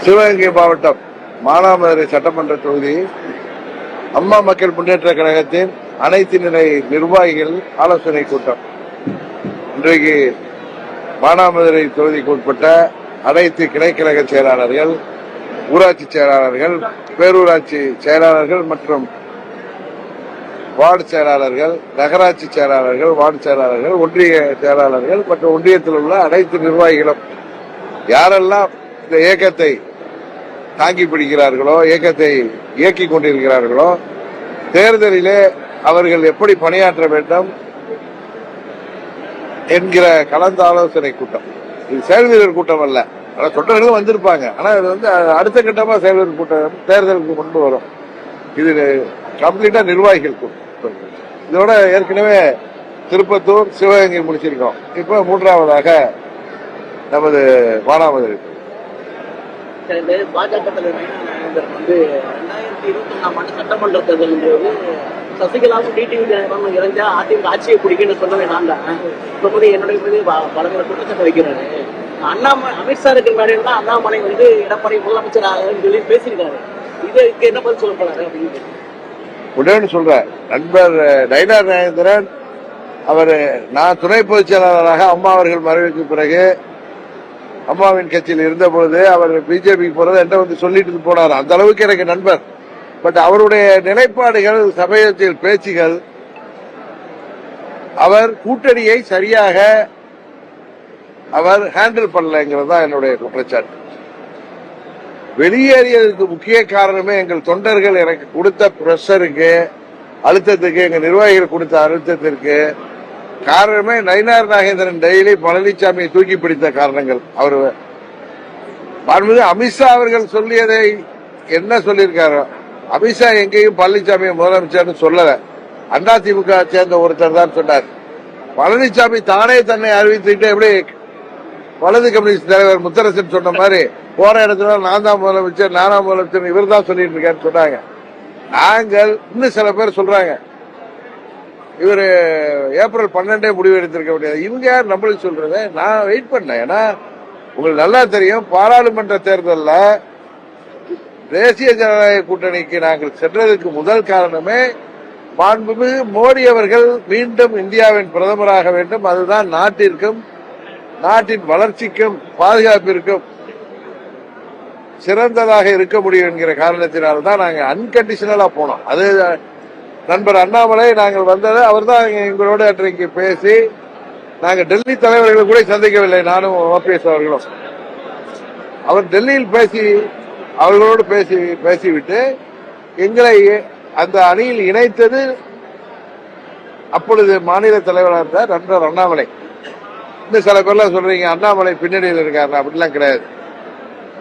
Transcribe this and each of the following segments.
சிவகங்கை மாவட்டம் மானாமதுரை சட்டமன்ற தொகுதி அம்மா மக்கள் முன்னேற்ற கழகத்தின் அனைத்து நிலை நிர்வாகிகள் ஆலோசனை கூட்டம். இன்றைக்கு மானாமதுரை தொகுதிக்கு உட்பட்ட அனைத்து கிளைக்கழக செயலாளர்கள், ஊராட்சி செயலாளர்கள், பேரூராட்சி செயலாளர்கள் மற்றும் வார்டு செயலாளர்கள், நகராட்சி செயலாளர்கள், வார்டு செயலாளர்கள், ஒன்றிய செயலாளர்கள் மற்றும் ஒன்றியத்தில் உள்ள அனைத்து நிர்வாகிகளும் யாரெல்லாம் இந்த இயக்கத்தை தாங்கி பிடிக்கிறார்களோ, இயக்கத்தை இயக்கிக் கொண்டிருக்கிறார்களோ, தேர்தலிலே அவர்கள் எப்படி பணியாற்ற வேண்டும் என்கிற கலந்து ஆலோசனை கூட்டம். இது செயல் வீரர் கூட்டம் அல்ல. தொண்டர்களும் வந்திருப்பாங்க. ஆனா இது அடுத்த கட்டமா செயல் வீரர் கூட்டம் தேர்தலுக்கு கொண்டு வரும். இது கம்ப்ளீட்டா நிர்வாகிகள் கூட்டம். இதோட ஏற்கனவே திருப்பத்தூர், சிவகங்கை முடிச்சிருக்கோம். இப்ப மூன்றாவதாக நமது மானாமதுரை. பாஜக தலைவர் வந்து 2021ஆம் ஆண்டு சட்டமன்ற தேர்தலின் போது சசிகலாவும் டிடிவி தினகரனும் இறந்தா அதிமுக ஆட்சியை பிடிக்குன்னு சொன்னவே நான் தான். இப்ப வந்து என்னுடைய மீது பலங்களை குற்றச்சாட்டு வைக்கிறாரு. அமித்ஷா இருக்கிற மாதிரி தான் அண்ணாமலை வந்து எடப்பாடி முதலமைச்சர் சொல்லி பேசியிருக்காரு. இதுக்கு என்ன பதில் சொல்ல போறாரு அப்படின்னு உடனே சொல்ற நண்பர் நயினார் நாகேந்திரன் அவர் நான் துணை பொதுச் செயலாளராக அம்மா அவர்கள் மறைவுக்கு பிறகு அம்மாவின் கட்சியில் இருந்த பொழுது அவர் பிஜேபிக்கு போறது என்ன வந்து சொல்லிட்டு போனார். அந்த அளவுக்கு எனக்கு நண்பர். பட் அவருடைய நிலைப்பாடுகள், சமயத்தில் பேச்சுகள், அவர் கூட்டணியை சரியாக அவர் ஹேண்டில் பண்ணலங்கிறது தான் என்னுடைய குற்றச்சாட்டு. வெளியேறியதற்கு முக்கிய காரணமே எங்கள் தொண்டர்கள் எனக்கு கொடுத்த பிரஷருக்கு, அழுத்தத்துக்கு, எங்க நிர்வாகிகள் கொடுத்த அழுத்தத்திற்கு காரணமே நயினார் நாகேந்திரன் டெய்லி பழனிசாமியை தூக்கி பிடித்த காரணங்கள். அவர் அமித்ஷா அவர்கள் சொல்லியதை என்ன சொல்லியிருக்காரு? அமித்ஷா எங்கேயும் பழனிசாமியை முதலமைச்சர்னு சொல்லல. அதிமுக சேர்ந்த ஒருத்தர் தான் சொன்னார். பழனிசாமி தானே தன்னை அறிவித்துட்டு எப்படி வலது கம்யூனிஸ்ட் தலைவர் முத்தரசன் சொன்ன மாதிரி போற இடத்துல நான் தான் முதலமைச்சர், நானாம் முதலமைச்சர் இவர் தான் சொல்லிட்டு இருக்காருன்னு சொன்னாங்க. நாங்கள் இன்னும் சில பேர் சொல்றாங்க இவரு ஏப்ரல் 12 முடிவு எடுத்திருக்க முடியாது. இவங்க யார் நம்மளுக்கு சொல்றது? நான் வெயிட் பண்ணேன். ஏன்னா உங்களுக்கு நல்லா தெரியும், பாராளுமன்ற தேர்தலில் தேசிய ஜனநாயக கூட்டணிக்கு நாங்கள் சென்றதற்கு முதல் காரணமே மாண்புமிகு மோடி அவர்கள் மீண்டும் இந்தியாவின் பிரதமராக வேண்டும். அதுதான் நாட்டிற்கும் நாட்டின் வளர்ச்சிக்கும் பாதுகாப்பிற்கும் சிறந்ததாக இருக்க முடியும் என்கிற காரணத்தினால்தான் நாங்கள் அன்கண்டிஷனலா போனோம். அது நண்பர் அண்ணாமலை நாங்கள் வந்தது அவர் தான் எங்களோட அன்றைக்கு பேசி, நாங்கள் டெல்லி தலைவர்களை கூட சந்திக்கவில்லை, நானும் ஓபிஎஸ் அவர்களும். அவர் டெல்லியில் பேசி அவர்களோடு பேசிவிட்டு எங்களை அந்த அணியில் இணைத்தது அப்பொழுது மாநில தலைவராக இருந்தார் நண்பர் அண்ணாமலை. இன்னும் சில பேர்லாம் சொல்றீங்க அண்ணாமலை பின்னணியில் இருக்காரு. அப்படிலாம் கிடையாது.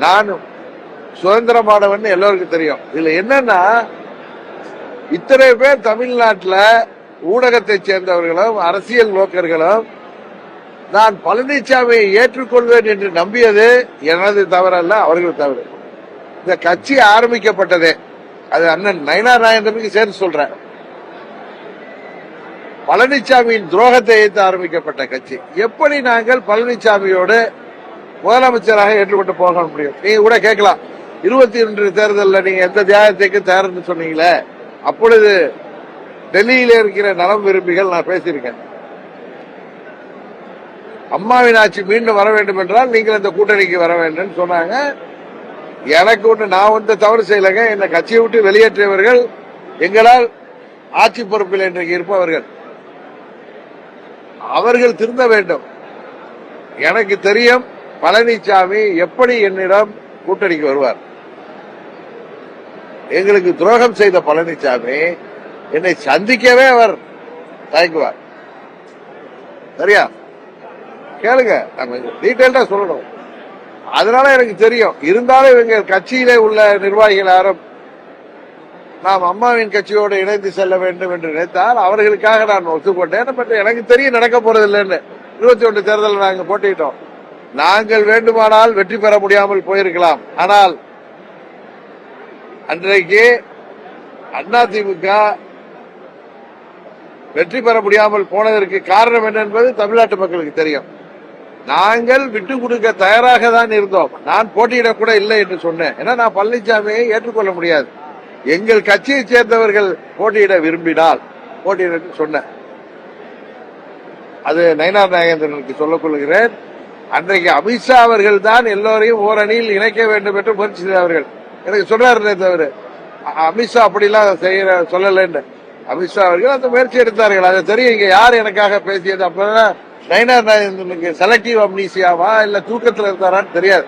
நான் சுதந்திரமானவன் எல்லோருக்கும் தெரியும். இதுல என்னன்னா, இத்தனை பேர் தமிழ்நாட்டில் ஊடகத்தை சேர்ந்தவர்களும் அரசியல் நோக்கர்களும் நான் பழனிசாமியை ஏற்றுக்கொள்வேன் என்று நம்பியது எனது தவறல்ல, அவர்கள் தவறு. இந்த கட்சி ஆரம்பிக்கப்பட்டதே அது அண்ணன் நயினார் நாகேந்திரனுக்கு சேர்த்து சொல்றேன். பழனிசாமியின் துரோகத்தை எதிர்த்து ஆரம்பிக்கப்பட்ட கட்சி. எப்படி நாங்கள் பழனிசாமியோடு முதலமைச்சராக ஏற்றுக்கொண்டு போக முடியும்? நீங்க கூட கேட்கலாம், 22 தேர்தலில் நீங்க எந்த தியாகத்துக்கு தயார்னு சொன்னீங்களே, அப்பொழுது டெல்லியில இருக்கிற நலம் விரும்பிகள் நான் பேசியிருக்கேன். அம்மாவின் ஆட்சி மீண்டும் வர வேண்டும் என்றால் நீங்கள் இந்த கூட்டணிக்கு வர வேண்டும் சொன்னாங்க. எனக்கு ஒன்று, நான் வந்து தவறு செய்யலைங்க. இந்த கட்சியை விட்டு வெளியேற்றியவர்கள் எங்களால் ஆட்சி பொறுப்பில் இன்றைக்கு இருப்பவர்கள், அவர்கள் திருந்த வேண்டும். எனக்கு தெரியும் பழனிசாமி எப்படி என்னிடம் கூட்டணிக்கு வருவார். எங்களுக்கு துரோகம் செய்த பழனிசாமி என்னை சந்திக்கவே அவர் தயங்குவார். சரியா? கேளுங்க, நம்ம டீட்டெயில்டா சொல்லணும். அதனால எனக்கு தெரியும். இருந்தாலும் இவங்க கட்சியிலே உள்ள நிர்வாகிகள் யாரும் நாம் அம்மாவின் கட்சியோடு இணைந்து செல்ல வேண்டும் என்று நினைத்தால் அவர்களுக்காக நான் ஒத்துக்கொண்டேன். பட் எனக்கு தெரியும் நடக்க போறது இல்லைன்னு. 21 தேர்தலில் நாங்கள் போட்டிட்டோம். நாங்கள் வேண்டுமானால் வெற்றி பெற முடியாமல் போயிருக்கலாம். ஆனால் அன்றைக்கு அதிமுக வெற்றி பெற முடியாமல் போனதற்கு காரணம் என்ன என்பது தமிழ்நாட்டு மக்களுக்கு தெரியும். நாங்கள் விட்டு கொடுக்க தயாராக தான் இருந்தோம். நான் போட்டியிடக்கூட இல்லை என்று சொன்னேன். ஏன்னா நான் பழனிசாமியை ஏற்றுக்கொள்ள முடியாது. எங்கள் கட்சியை சேர்ந்தவர்கள் போட்டியிட விரும்பினால் போட்டியிட சொன்னேன். அது நயினார் நாகேந்திரனுக்கு சொல்லிக் கொள்கிறேன். அன்றைக்கு அமித்ஷா அவர்கள் தான் எல்லோரையும் ஓரணியில் இணைக்க வேண்டும் என்று முயற்சி செய்தவர்கள். எனக்கு சொல்றாரு தவிர அமித்ஷா அப்படிலாம் செய்யற சொல்லலன்னு. அமித்ஷா அவர்கள் அந்த முயற்சி எடுத்தார்கள். அது தெரியும். இங்க யார் எனக்காக பேசியது அப்பதான் நயினார் நாகேந்திரனுக்கு செலக்டிவ் அம்னீசியாவா இல்ல தூக்கத்தில் இருந்தாரான்னு தெரியாது.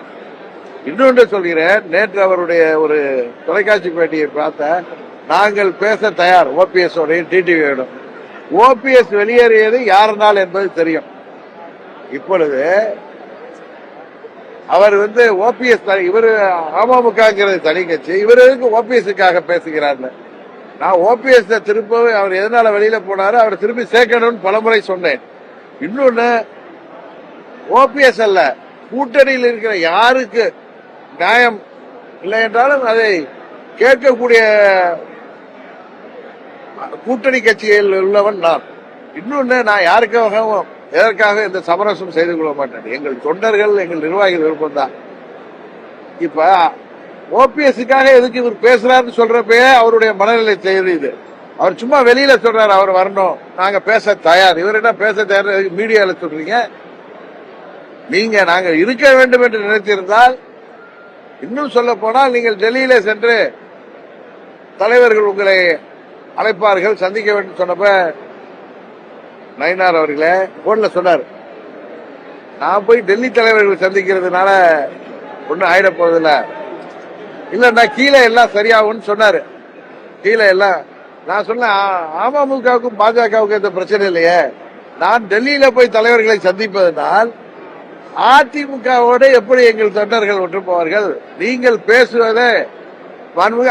இன்னொன்று சொல்கிறேன். நேற்று அவருடைய ஒரு தொலைக்காட்சி பேட்டியை பார்த்த நாங்கள் பேச தயார் ஓபிஎஸ் உடைய டிடிவியோட. ஓபிஎஸ் வெளியேறியது யாருனால் என்பது தெரியும். இப்பொழுது அவர் ஓபிஎஸ் இவரு அமமுகங்கிறது தனி கட்சி. இவருக்கு ஓபிஎஸ்க்காக பேசுகிறார். நான் ஓபிஎஸ் திருப்பவே அவர் எதனால வெளியில போனாரு அவர் திருப்பி சேர்க்கணும்னு பலமுறை சொன்னேன். இன்னொன்னு ஓபிஎஸ் அல்ல கூட்டணியில் இருக்கிற யாருக்கு நியாயம் இல்லை என்றாலும் அதை கேட்கக்கூடிய கூட்டணி கட்சியில் உள்ளவன் நான். இன்னொன்னு நான் யாருக்காகவும் எதற்காக இந்த சமரசம் செய்து கொள்ள மாட்டேன். எங்கள் தொண்டர்கள் எங்கள் நிர்வாகிகள் விருப்பம் தான். இப்ப ஓபிஎஸ்க்காக எதுக்கு இவர் பேசுறாருன்னு சொல்றப்பயே அவருடைய மனநிலை தெரியுது. அவர் சும்மா வெளியில சொல்றாரு அவர் வரணும் நாங்க பேச தயார். இவர் என்ன பேச தயார் மீடியால சொல்றீங்க? நீங்க நாங்கள் இருக்க வேண்டும் என்று நினைத்திருந்தால் இன்னும் சொல்ல போனால் நீங்கள் டெல்லியில சென்று தலைவர்கள் உங்களை அழைப்பார்கள் சந்திக்க வேண்டும் சொன்னப்ப நயினார் அவர்களே போன்ல சொன்னார் நான் போய் டெல்லி தலைவர்கள் சந்திக்கிறதுனால ஒன்னும் ஆயிட போவதில்ல இல்ல நான் கீழே எல்லாம் சரியாகும்னு சொன்னாரு. கீழே எல்லாம் நான் சொன்னேன் அமமுகவுக்கும் பாஜகவுக்கும் எந்த பிரச்சனை இல்லையே. நான் டெல்லியில போய் தலைவர்களை சந்திப்பதனால் அதிமுகவோட எப்படி எங்கள் தொண்டர்கள் ஒன்று போவார்கள்? நீங்கள் பேசுவதை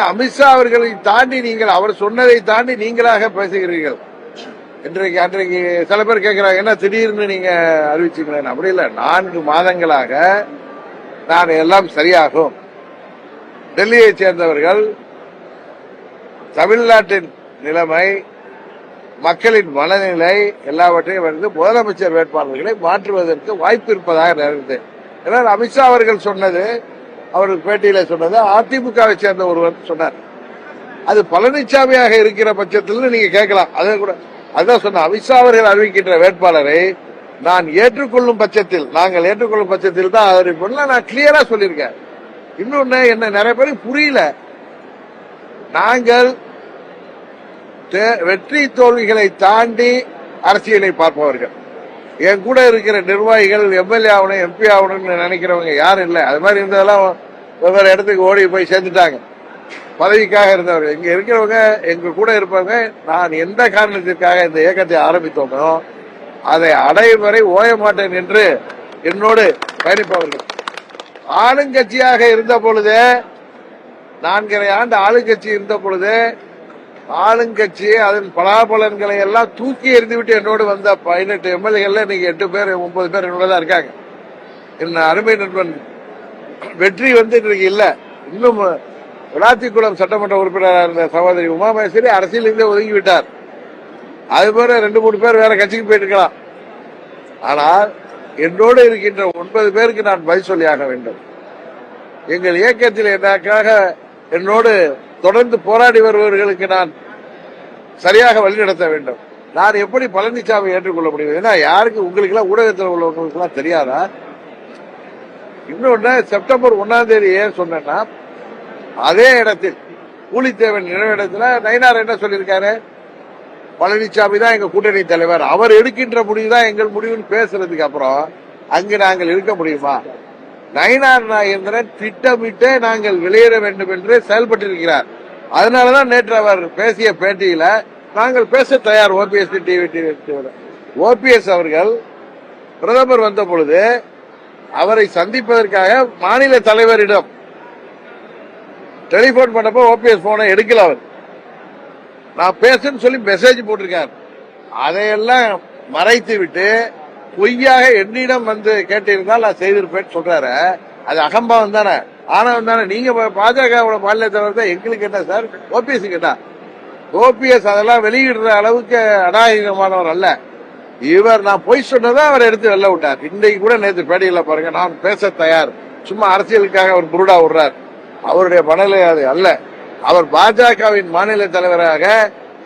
அமித்ஷா அவர்களை தாண்டி நீங்கள் அவர் சொன்னதை தாண்டி நீங்களாக பேசுகிறீர்கள். அன்றைக்கு சில பேர் கேட்கிறாங்க என்ன திடீர்னு நீங்க அறிவிச்சுக்கிறேன். அப்படி இல்லை. 4 மாதங்களாக நான் எல்லாம் சரியாகும். டெல்லியை சேர்ந்தவர்கள் தமிழ்நாட்டின் நிலைமை மக்களின் மனநிலை எல்லாவற்றையும் முதலமைச்சர் வேட்பாளர்களை மாற்றுவதற்கு வாய்ப்பு இருப்பதாக நினைத்தேன். ஏன்னா அமித்ஷா அவர்கள் சொன்னது அவருக்கு பேட்டியில சொன்னது அதிமுகவை சேர்ந்த ஒருவர் சொன்னார். அது பழனிசாமியாக இருக்கிற பட்சத்தில் நீங்க கேட்கலாம். அதை கூட அதான் சொன்ன அமித்ஷா அவர்கள் அறிவிக்கின்ற வேட்பாளரை நான் ஏற்றுக்கொள்ளும் பட்சத்தில் நாங்கள் ஏற்றுக்கொள்ளும் பட்சத்தில் தான் அறிவிப்போம். நான் கிளியரா சொல்லியிருக்கேன். இன்னொன்னு என்ன நிறைய பேருக்கு புரியல. நாங்கள் வெற்றி தோல்விகளை தாண்டி அரசியலை பார்ப்பவர்கள். என் கூட இருக்கிற நிர்வாகிகள் எம்எல்ஏ ஆகணும் எம்பி ஆகணும்னு நினைக்கிறவங்க யாரும் இல்லை. அது மாதிரி இருந்ததெல்லாம் வெவ்வேறு இடத்துக்கு ஓடி போய் சேர்ந்துட்டாங்க பதவிக்காக இருந்தவர்கள். இங்க இருக்கிறவங்க எங்க கூட இருப்பவங்க நான் எந்த காரணத்திற்காக இந்த இயக்கத்தை ஆரம்பித்தோமோ அதை அடையும் வரை ஓய மாட்டேன் என்று என்னோடு பயணிப்பவர்கள். ஆளுங்கட்சியாக இருந்த பொழுது 4.5 ஆண்டு ஆளுங்கட்சி இருந்த பொழுது ஆளுங்கட்சி அதன் பலாபலன்களை எல்லாம் தூக்கி எறிந்துவிட்டு என்னோடு வந்த 18 எம்எல்ஏகள்ல இன்னைக்கு 8 பேர் 9 பேர் என்னோடதான் இருக்காங்க. என்ன அருமை நண்பன் வெற்றி இன்றைக்கு இல்ல. இன்னும் விளாத்திக்குளம் சட்டமன்ற உறுப்பினராக இருந்த சகோதரி உமாமேஸ்வரி அரசியலிருந்தே ஒதுங்கி விட்டார். அது போல 2-3 பேர் வேற கட்சிக்கு போயிட்டு இருக்கலாம். ஆனால் என்னோடு இருக்கின்ற 9 பேருக்கு நான் பதில் சொல்லியாக வேண்டும். எங்கள் இயக்கத்தில் எனக்காக என்னோடு தொடர்ந்து போராடி வருபவர்களுக்கு நான் சரியாக வழிநடத்த வேண்டும். நான் எப்படி பழனிசாமி ஏற்றுக்கொள்ள முடியும்? ஏன்னா யாருக்கு உங்களுக்கு எல்லாம் ஊடகத்தில் உள்ளவங்களுக்கு எல்லாம் தெரியாதா? இன்னொன்னு செப்டம்பர் 1ஆம் தேதி ஏன் சொன்னா அதே இடத்தில் பூலித்தேவன் நினைவிடத்துல நயினார் என்ன சொல்லியிருக்காரு? பழனிசாமி தான் எங்க கூட்டணி தலைவர், அவர் எடுக்கின்ற முடிவுதான் எங்கள் முடிவுன்னு பேசுறதுக்கு அப்புறம் அங்கு நாங்கள் இருக்க முடியுமா? நயினார் நாகேந்திரன் திட்டமிட்டு நாங்கள் வெளியேற வேண்டும் என்று செயல்பட்டிருக்கிறார். அதனாலதான் நேற்று அவர் பேசிய பேட்டியில நாங்கள் பேச தயார். ஓபிஎஸ் ஓபிஎஸ் அவர்கள் பிரதமர் வந்த பொழுது அவரை சந்திப்பதற்காக மாநில தலைவரிடம் டெலிபோன் பண்ணப்போ ஓபிஎஸ் போனை எடுக்கல. அவர் நான் பேசுன்னு சொல்லி மெசேஜ் போட்டிருக்கார். அதையெல்லாம் மறைத்து விட்டு பொய்யாக என்னிடம் கேட்டிருந்தால் நான் செய்திருப்பேன் சொல்றாரு. அது அகம்பாவம் தானே, ஆணவம் தானே. நீங்க பாஜக மாநில தலைவர் தான், எங்களுக்கு என்ன சார்? ஓபிஎஸ் கேட்டா ஓபிஎஸ் அதெல்லாம் வெளியிடுற அளவுக்கு அநாகரிகமானவர் அல்ல. இவர் நான் பொய் சொன்னதை அவர் எடுத்து வெளில விட்டார். இன்னைக்கு கூட நேற்று பேட்டியில பாருங்க, நான் பேச தயார், சும்மா அரசியலுக்காக அவர் புருடா விடுறார். அவருடைய மனநிலை அது அல்ல. அவர் பாஜகவின் மாநில தலைவராக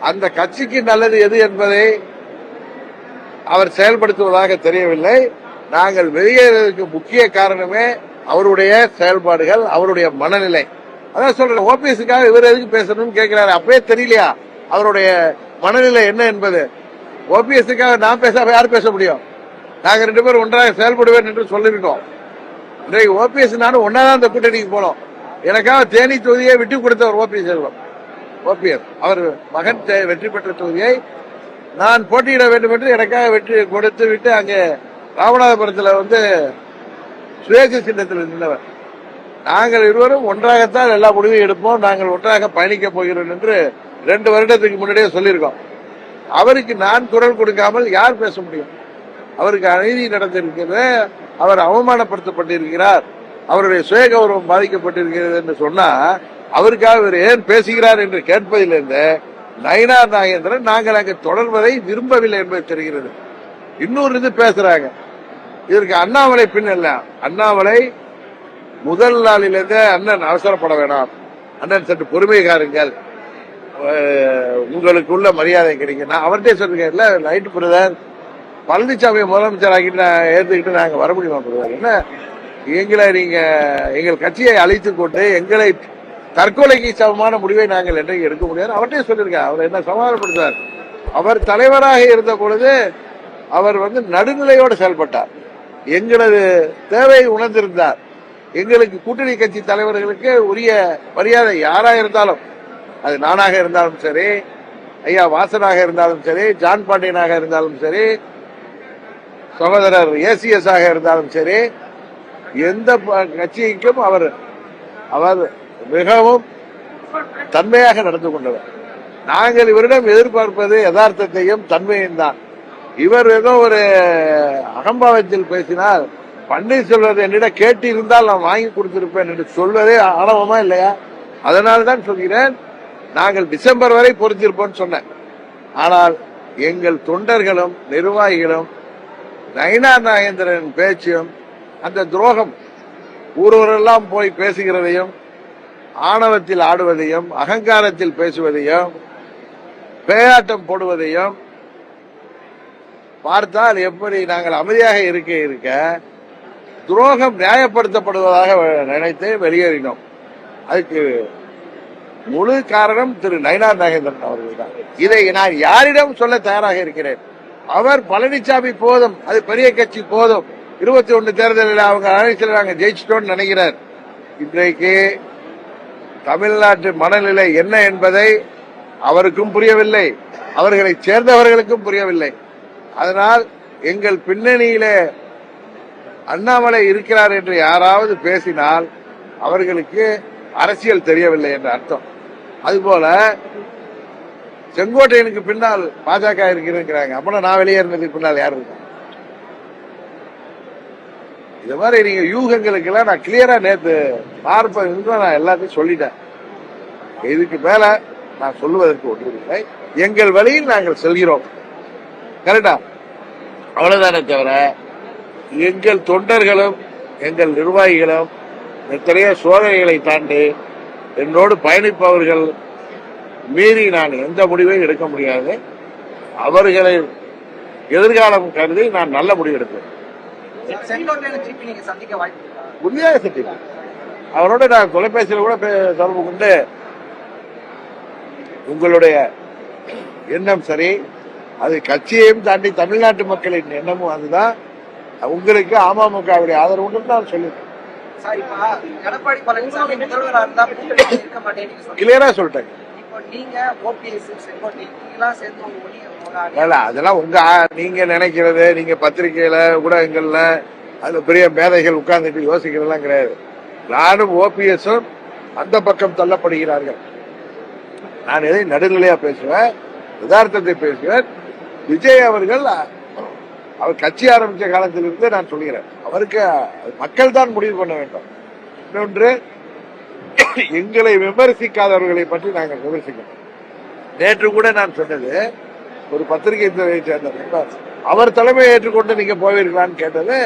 அந்த கட்சிக்கு நல்லது எது என்பதை அவர் செயல்படுத்துவதாக தெரியவில்லை. நாங்கள் வெளியேறதுக்கு முக்கிய காரணமே அவருடைய செயல்பாடுகள், அவருடைய மனநிலை. அதான் சொல்றேன், ஓபிஎஸ்க்காக இவர் எதுக்கு பேசணும்னு கேட்கிறாரு. அப்பவே தெரியலையா அவருடைய மனநிலை என்ன என்பது? ஓபிஎஸ்க்காக நான் பேசாம யார் பேச முடியும்? நாங்க 2 பேரும் ஒன்றாக செயல்படுவேன் என்று சொல்லியிருக்கோம். இன்றைக்கு ஓபிஎஸ் நானும் ஒன்னாதான் அந்த கூட்டணிக்கு போனோம். எனக்காக தேனி தொகுதியை விட்டு கொடுத்தவர் ஓபிஎஸ். அவர் மகன் வெற்றி பெற்ற தொகுதியை நான் போட்டியிட வேண்டும் என்று எனக்காக வெற்றி கொடுத்து விட்டு அங்கே ராமநாதபுரத்தில் சுயேட்சை சின்னத்தில் நின்றவர். நாங்கள் இருவரும் ஒன்றாகத்தான் எல்லா முடிவையும் எடுப்போம், நாங்கள் ஒன்றாக பயணிக்க போகிறோம் என்று 2 வருடத்துக்கு முன்னாடியே சொல்லியிருக்கோம். அவருக்கு நான் குரல் கொடுக்காமல் யார் பேச முடியும்? அவருக்கு அநீதி நடந்திருக்கிறது, அவர் அவமானப்படுத்தப்பட்டிருக்கிறார், அவருடைய சுய கௌரவம் பாதிக்கப்பட்டிருக்கிறது என்று சொன்னா அவருக்காக இவர் ஏன் பேசுகிறார் என்று கேட்பதிலிருந்து நயினார் நாகேந்திரன் நாங்கள் அங்கு தொடர்வதை விரும்பவில்லை என்பது தெரிகிறது. இன்னொரு இது பேசுறாங்க, இதற்கு அண்ணாமலை பின் அல்ல. அண்ணாமலை முதல் நாளிலிருந்து அண்ணன் அவசரப்பட வேணாம், அண்ணன் சற்று பொறுமை காருங்கள், உங்களுக்கு உள்ள மரியாதை கிடைக்கும். நான் அவர்கிட்ட சொல்றேன், இல்ல நைட்டு பிரதர் பழனிசாமியை முதலமைச்சர் ஆகிட்டு ஏற்றுக்கிட்டு நாங்க வர முடியுமா பிரதர்? என்ன எங்களை நீங்க எங்கள் கட்சியை அழைத்து கொண்டு எங்களை தற்கொலைக்கு சமமான முடிவை நாங்கள் என்றைக்கு எடுக்க முடியாது. அவர்கிட்ட சொல்லியிருக்கேன். அவர் என்ன சமாதானப்படுத்தார்? அவர் தலைவராக இருந்த பொழுது அவர் நடுநிலையோடு செயல்பட்டார், எங்களது தேவையை உணர்ந்திருந்தார். எங்களுக்கு கூட்டணி கட்சி தலைவர்களுக்கு உரிய மரியாதை யாரா இருந்தாலும், அது நானாக இருந்தாலும் சரி, ஐயா வாசனாக இருந்தாலும் சரி, ஜான் பாண்டியனாக இருந்தாலும் சரி, சகோதரர் ஏசிஎஸ் ஆக இருந்தாலும் சரி, எந்த கட்சிக்கும் அவர் மிகவும் தன்மையாக நடந்து கொண்டவர். நாங்கள் இவரிடம் எதிர்பார்ப்பது யதார்த்தத்தையும் தன்மையும் தான். இவர் ஏதோ ஒரு அகம்பாவத்தில் பேசினால், பன்னீர்செல்வத்தை என்னிடம் கேட்டு இருந்தால் நான் வாங்கி கொடுத்திருப்பேன் என்று சொல்வதே ஆணவமா இல்லையா? அதனால்தான் சொல்கிறேன், நாங்கள் டிசம்பர் வரை பொறுத்திருப்போம் சொன்னேன். ஆனால் எங்கள் தொண்டர்களும் நிர்வாகிகளும் நயினார் நாகேந்திரன் பேச்சும் அந்த துரோகம், ஊரெல்லாம் போய் பேசுகிறதையும், ஆணவத்தில் ஆடுவதையும், அகங்காரத்தில் பேசுவதையும், பேயாட்டம் போடுவதையும் பார்த்தால் எப்படி நாங்கள் அமைதியாக இருக்க துரோகம் நியாயப்படுத்தப்படுவதாக நினைத்து வெளியேறினோம். அதுக்கு முழு காரணம் திரு நயினார் நாகேந்திரன் அவர்கள் தான். இதை நான் யாரிடம் சொல்ல தயாராக இருக்கிறேன். அவர் பழனிசாமி போதும், அது பெரிய கட்சி போதும், 21 தேர்தலில் அவங்க அழைச்சில் நாங்கள் ஜெயிச்சிட்டோம்னு நினைக்கிறார். இன்றைக்கு தமிழ்நாட்டு மனநிலை என்ன என்பதை அவருக்கும் புரியவில்லை, அவர்களை சேர்ந்தவர்களுக்கும் புரியவில்லை. அதனால் எங்கள் பின்னணியிலே அண்ணாமலை இருக்கிறார் என்று யாராவது பேசினால் அவர்களுக்கு அரசியல் தெரியவில்லை என்ற அர்த்தம். அதுபோல செங்கோட்டையனுக்கு பின்னால் பாஜக இருக்கிறாங்க, அப்படின்னா நான் வெளியேறினதுக்கு பின்னால் யார் இருக்கா? இது மாதிரி நீங்க யூகங்களுக்கு எல்லாம் நான் கிளியரா நேற்று பார்ப்பது நான் எல்லாத்தையும் சொல்லிட்டேன். இதுக்கு மேல நான் சொல்லுவதற்கு ஒன்றுமில்லை. எங்கள் வழியில் நாங்கள் செல்கிறோம், கரெக்டா? அவ்வளவுதானே தவிர எங்கள் தொண்டர்களும் எங்கள் நிர்வாகிகளும் எத்தனையோ சோதனைகளை தாண்டி என்னோடு பயணிப்பவர்கள் மீறி நான் எந்த முடிவையும் எடுக்க முடியாது. அவர்களை எதிர்காலம் கருதி நான் நல்ல முடிவு எடுப்பேன். உறுதியாக சந்திப்பேன். அவரோட நான் தொலைபேசியில் கூட தொடர்பு கொண்டு உங்களுடைய எண்ணம் சரி, அது கட்சியையும் தாண்டி தமிழ்நாட்டு மக்களின் எண்ணமும் அதுதான், உங்களுக்கு அமமுகவுடைய ஆதரவு நான் சொல்லிட்டேன். கிளியரா சொல்லிட்டேன். அதெல்லாம் உங்க நீங்க நினைக்கிறது, நீங்க பத்திரிகையில ஊடகங்கள்ல அதுல பெரிய மேதைகள் உட்கார்ந்துட்டு யோசிக்கிறதெல்லாம் கிடையாது. நானும் ஓபிஎஸும் அந்த பக்கம் தள்ளப்படுகிறார்கள். நான் எதை நடுநிலையா பேசுவேன், யதார்த்தத்தை பேசுவேன். விஜய் அவர்கள் அவர் கட்சி ஆரம்பிச்ச காலத்திலிருந்து நான் சொல்கிறேன், அவருக்கு மக்கள் தான் முடிவு பண்ண வேண்டும். இன்னொன்று, எங்களை விமர்சிக்காதவர்களை பற்றி நாங்கள் விமர்சிக்கணும். நேற்று கூட நான் சொன்னது, ஒரு பத்திரிகை துறையை சேர்ந்த நண்பர் அவர் தலைமையை ஏற்றுக்கொண்டு நீங்க போவீர்களான்னு கேட்டது,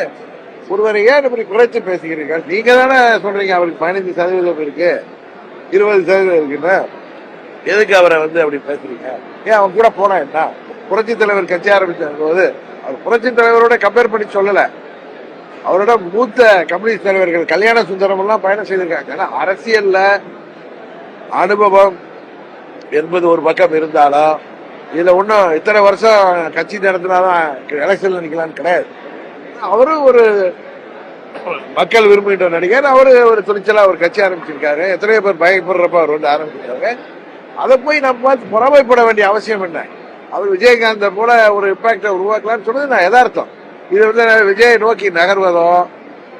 ஒருவரை ஏன் இப்படி குறைச்சு பேசுகிறீர்கள்? நீங்க தானே சொல்றீங்க அவருக்கு 15% இருக்கு, 20% இருக்குன்னு. எதுக்கு அவரை அப்படி பேசுறீங்க? ஏன் அவன் கூட போனா என்ன? புரட்சி தலைவர் கட்சி ஆரம்பிச்ச போது அவர் புரட்சி தலைவரோட கம்பேர் பண்ணி சொல்லல. அவரோட மூத்த கம்யூனிஸ்ட் தலைவர்கள் கல்யாண சுந்தரம் எல்லாம் பயணம் செய்திருக்காங்க. ஆனா அரசியல்ல அனுபவம் என்பது ஒரு பக்கம் இருந்தாலும் இதுல ஒன்னும் இத்தனை வருஷம் கட்சி நடத்தினாதான் எலெக்ஷன்ல நிக்கலாம்னு கிடையாது. அவரு ஒரு மக்கள் விரும்புகின்ற நடிகர். அவரு ஒரு துணிச்சலா ஒரு கட்சி ஆரம்பிச்சிருக்காரு. எத்தனையோ பேர் பயப்படுறப்ப அவர் ஆரம்பிச்சிருக்காரு. அதை போய் நம்ம பார்த்து பொறாமைப்பட வேண்டிய அவசியம் என்ன? அவர் விஜயகாந்த போல ஒரு இம்பாக்ட உருவாக்கலாம்னு சொன்னது நான் யதார்த்தம். இது விஜயை நோக்கி நகர்வதோ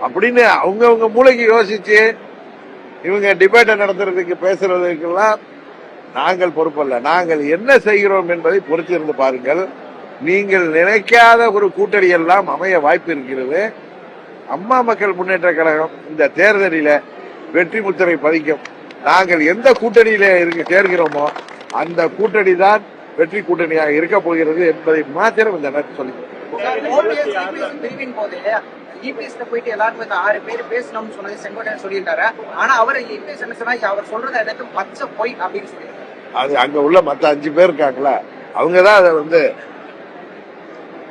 அப்படின்னு அவங்கவுங்க மூளைக்கு யோசிச்சு இவங்க டிபேட்டை நடத்துறதுக்கு பேசுறதுக்கெல்லாம் நாங்கள் பொறுப்பல்ல. நாங்கள் என்ன செய்கிறோம் என்பதை பொறுத்திருந்து பாருங்கள். நீங்கள் நினைக்காத ஒரு கூட்டணி எல்லாம் அமைய வாய்ப்பு இருக்கிறது. அம்மா மக்கள் முன்னேற்ற கழகம் இந்த தேர்தலில வெற்றி முத்திரை பதிக்கும். நாங்கள் எந்த கூட்டணியில சேர்கிறோமோ அந்த கூட்டணி தான் வெற்றி கூட்டணியாக இருக்க போகிறது என்பதை மாத்திரம் இந்த நேரத்தில் சொல்லிக்கிறேன். போயிட்டு எல்லாருமே 6 பேர் பேசணும்னு சொன்னது செங்கோட்டையன் சொல்லியிருக்காரு. ஆனா அவர் இபிஎஸ் என்ன சொன்னா, அவர் சொல்றது எனக்கு பச்சை பொய் அப்படின்னு சொல்லியிருக்காரு. அது அங்க உள்ள மத்த 5 பேர் இருக்காங்களா, அவங்கதான் அதை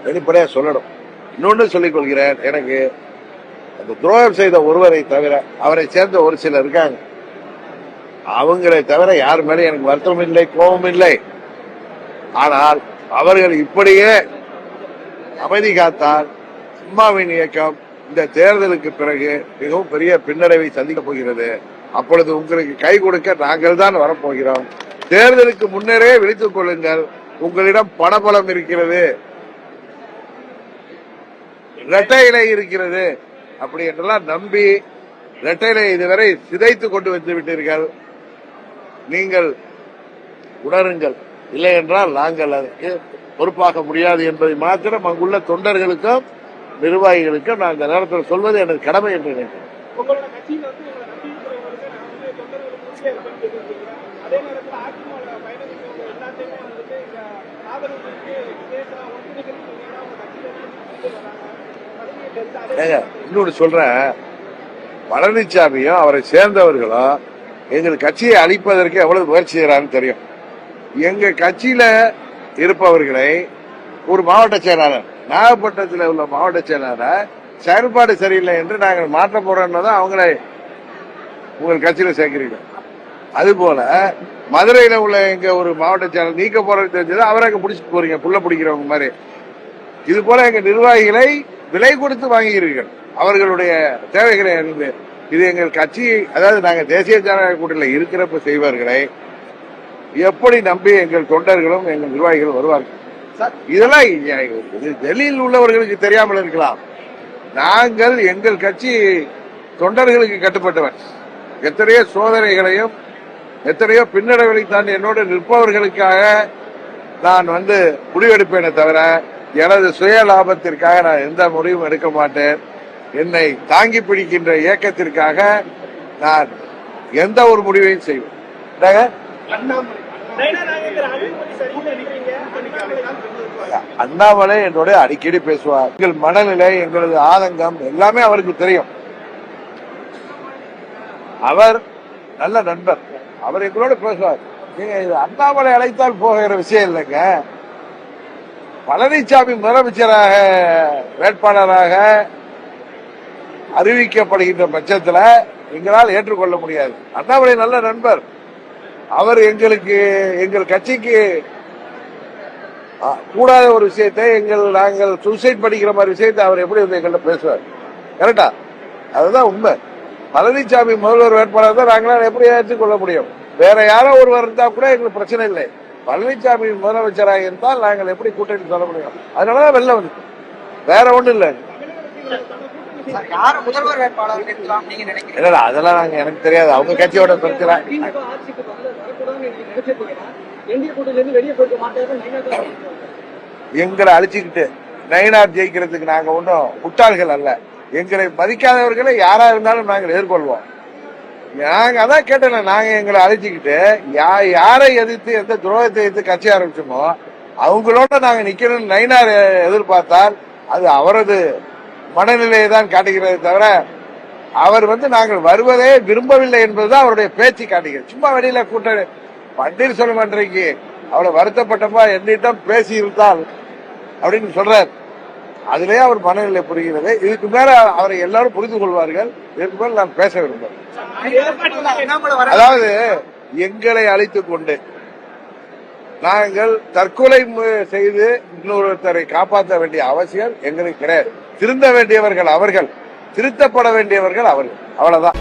வெளிப்படையா சொல்லணும். இன்னொன்னு சொல்லிக் கொள்கிறேன், எனக்கு அந்த துரோகம் செய்த ஒருவரை தவிர அவரை சேர்ந்த ஒரு சிலர் இருக்காங்க. அவங்களை தவிர யார் மேலே எனக்கு வருத்தம் இல்லை, கோபம் இல்லை. ஆனால் அவர்கள் இப்படியே அமைதி காத்தால் அம்மாவின் இயக்கம் இந்த தேர்தலுக்கு பிறகு மிகவும் பெரிய பின்னடைவை சந்திக்கப் போகிறது. அப்பொழுது உங்களுக்கு கை கொடுக்க நாங்கள் தான் வரப்போகிறோம். தேர்தலுக்கு முன்னரே விழித்துக் கொள்ளுங்கள், உங்களிடம் பணபலம் இருக்கிறது, இரட்டை இலை இருக்கிறது அப்படி என்றெல்லாம் நம்பி இரட்டை இலை இதுவரை சிதைத்து கொண்டு வந்து விட்டீர்கள். நீங்கள் உணருங்கள், இல்லை என்றால் நாங்கள் அதற்கு பொறுப்பாக முடியாது என்பதை மாத்திரம் அங்குள்ள தொண்டர்களுக்கும் நிர்வாகிகளுக்கும் நான் இந்த நேரத்தில் சொல்வது எனக்கு கடமை என்று நினைக்கிறேன். இன்னொன்னு சொல்றேன், பழனிசாமியும் அவரை சேர்ந்தவர்களும் எங்கள் கட்சியை அழிப்பதற்கு எவ்வளவு முயற்சி செய்யறான்னு தெரியும். எங்க கட்சியில இருப்பவர்களை ஒரு மாவட்ட செயலாளர், நாகப்பட்டினத்தில் உள்ள மாவட்ட செயலாளர் செயல்பாடு சரியில்லை என்று நாங்கள் மாற்ற போறோம்னு அவங்களை உங்கள் கட்சியில சேர்க்கிறீங்க. அதுபோல மதுரையில உள்ள எங்க ஒரு மாவட்ட செயலாளர் நீக்க போறது தெரிஞ்சது அவரை அங்க பிடிச்சிட்டு போறீங்க, புள்ள பிடிக்கிறவங்க மாதிரி. இது போல எங்க நிர்வாகிகளை விலை கொடுத்து வாங்குகிறீர்கள் அவர்களுடைய தேவைகளை அறிந்து. இது எங்கள் கட்சி, அதாவது நாங்கள் தேசிய ஜனநாயக கூட்டணியில் இருக்கிறப்ப செய்வார்களை எப்படி நம்பி எங்கள் தொண்டர்களும் எங்கள் நிர்வாகிகளும் வருவார்கள்? இதெல்லாம் டெல்லியில் உள்ளவர்களுக்கு தெரியாமல் இருக்கலாம். நாங்கள் எங்கள் கட்சி தொண்டர்களுக்கு கட்டுப்பட்டவன். எத்தனையோ சோதனைகளையும் எத்தனையோ பின்னடைவுகளை தாண்டி என்னோடு நிற்பவர்களுக்காக நான் முடிவெடுப்பேனே தவிர எனது சுய லாபத்திற்காக நான் எந்த முடிவும் எடுக்க மாட்டேன். என்னை தாங்கி பிடிக்கின்ற இயக்கத்திற்காக நான் எந்த ஒரு முடிவையும் செய்வேன். அண்ணாமலை என்னோட அடிக்கடி பேசுவார். எங்கள் மனநிலை, எங்களது ஆதங்கம் எல்லாமே அவருக்கு தெரியும். அவர் நல்ல நண்பர், அவர் எங்களோட பேசுவார். அண்ணாமலை அழைத்தால் போகிற விஷயம் இல்லைங்க. பழனிசாமி முதலமைச்சராக வேட்பாளராக அறிவிக்கப்படுகின்ற பட்சத்தில் எங்களால் ஏற்றுக்கொள்ள முடியாது. அண்ணாமலை நல்ல நண்பர். அவர் எங்கள் கட்சிக்கு கூடாத ஒரு விஷயத்தை நாங்கள் சூசைட் படிக்கிற மாதிரி விஷயத்தை அவர் எப்படி எங்கள்கிட்ட பேசுவார்? கரெக்டா? அதுதான் உண்மை. பழனிசாமி முதல்வர் வேட்பாளர் தான் நாங்களால் எப்படி ஏற்றுக்கொள்ள முடியும்? வேற யாரோ ஒருவர் இருந்தா கூட எங்களுக்கு பிரச்சனை இல்லை. பழனிசாமி முதலமைச்சராக இருந்தால் நாங்கள் எப்படி கூட்டணி சொல்ல முடியும்? அதனாலதான் வெளில வந்து, வேற ஒண்ணும் இல்லை. அதெல்லாம் எனக்கு தெரியாது, அவங்க கட்சியோட பிரச்சனை. எங்களை அழிச்சுக்கிட்டு நயினார் ஜெயிக்கிறதுக்கு நாங்க ஒன்றும் முட்டாள்கள் அல்ல. எங்களை மதிக்காதவர்களை யாரா இருந்தாலும் நாங்கள் எதிர்கொள்வோம். நாங்க அதான் கேட்டேன், நாங்க எங்களை அழைச்சிக்கிட்டு யாரை எதிர்த்து எந்த துரோகத்தை எதிர்த்து கட்சி ஆரம்பிச்சோமோ அவங்களோட நாங்க நிக்கணும்னு நயினார் எதிர்பார்த்தால் அது அவரது மனநிலையை தான் காட்டுகிறதே தவிர அவர் நாங்கள் வருவதே விரும்பவில்லை என்பதுதான் அவருடைய பேச்சு காட்டுகிறது. சும்மா வெளியில கூட்ட பன்னீர்செல்வம் அன்றைக்கு அவளை வருத்தப்பட்டப்பா என்னிடம் பேசி இருந்தால் அப்படின்னு சொல்றார். அதிலேயே அவர் மனநிலை புரிகிறது. இதுக்கு மேல அவரை எல்லாரும் புரிந்து கொள்வார்கள். இதுக்கு மேல நான் பேச விரும்புகிறேன். அதாவது எங்களை அழைத்துக் கொண்டு நாங்கள் தற்கொலை செய்து இன்னொருத்தரை காப்பாற்ற வேண்டிய அவசியம் எங்களுக்கு கிடையாது. திருந்த வேண்டியவர்கள் அவர்கள், திருத்தப்பட வேண்டியவர்கள் அவர்கள். அவ்வளவுதான்.